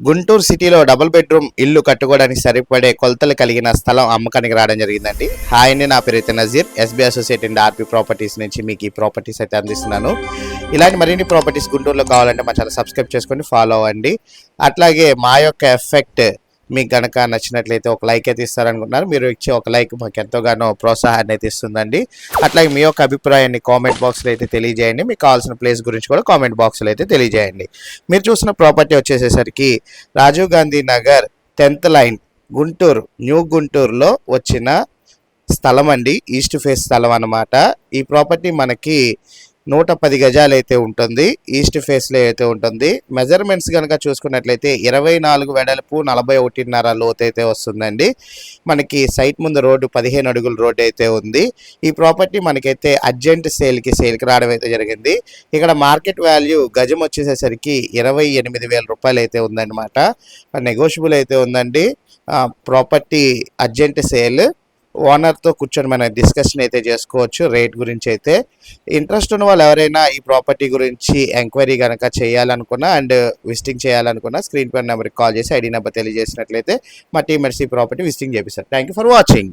గుంటూరు సిటీలో double bedroom ఇల్లు కట్టుకోవడానికి సరిపడే కొలతలు కలిగిన స్థలం అమ్మకానికి రావడం జరిగిందండి. హాయ్ అండి, నా పేరు అయితే Nazir, SB associate and RP properties నుంచి మీకు ఈ ప్రాపర్టీస్ అయితే అందిస్తున్నాను. ఇలాంటి మరిన్ని ప్రాపర్టీస్ గుంటూరులో కావాలంటే మా ఛానల్ సబ్స్క్రైబ్ చేసుకొని ఫాలో అవ్వండి. అట్లాగే మా యొక్క ఎఫెక్ట్ మీకు కనుక నచ్చినట్లయితే ఒక లైక్ అయితే ఇస్తారనుకుంటున్నారు. మీరు ఇచ్చే ఒక లైక్ మాకు ఎంతోగానో ప్రోత్సాహాన్ని అయితే ఇస్తుందండి. అట్లాగే మీ యొక్క అభిప్రాయాన్ని కామెంట్ బాక్స్లో అయితే తెలియజేయండి. మీకు కావాల్సిన ప్లేస్ గురించి కూడా కామెంట్ బాక్స్లో అయితే తెలియజేయండి. మీరు చూసిన ప్రాపర్టీ వచ్చేసేసరికి Rajiv Gandhi Nagar 10th line Guntur, new గుంటూరులో వచ్చిన స్థలం అండి. ఈస్ట్ ఫేస్ స్థలం అన్నమాట. ఈ ప్రాపర్టీ మనకి 110 గజాలు అయితే ఉంటుంది. ఈస్ట్ ఫేస్లో అయితే ఉంటుంది. మెజర్మెంట్స్ కనుక చూసుకున్నట్లయితే 24 వెడల్పు, 41.5 లోతు అయితే వస్తుందండి. మనకి సైట్ ముందు రోడ్డు 15 అడుగుల రోడ్డు అయితే ఉంది. ఈ ప్రాపర్టీ మనకైతే అర్జెంట్ సేల్కి రావడం అయితే జరిగింది. ఇక్కడ మార్కెట్ వాల్యూ గజం వచ్చేసేసరికి 28,000 రూపాయలు అయితే ఉందన్నమాట. నెగోషియబుల్ అయితే ఉందండి. Property urgent sale. ఓనర్తో కూర్చొని మనం డిస్కషన్ అయితే చేసుకోవచ్చు రేట్ గురించి అయితే. ఇంట్రెస్ట్ ఉన్న వాళ్ళు ఎవరైనా ఈ ప్రాపర్టీ గురించి ఎంక్వైరీ కనుక చేయాలనుకున్నా అండ్ విజిటింగ్ చేయాలనుకున్నా స్క్రీన్ పై నెంబర్కి కాల్ చేసి ఐడి నెంబర్ తెలియజేసినట్లయితే మా టీమ్ ఈ ప్రాపర్టీ విజిటింగ్ చేపిస్తారు. Thank you for watching.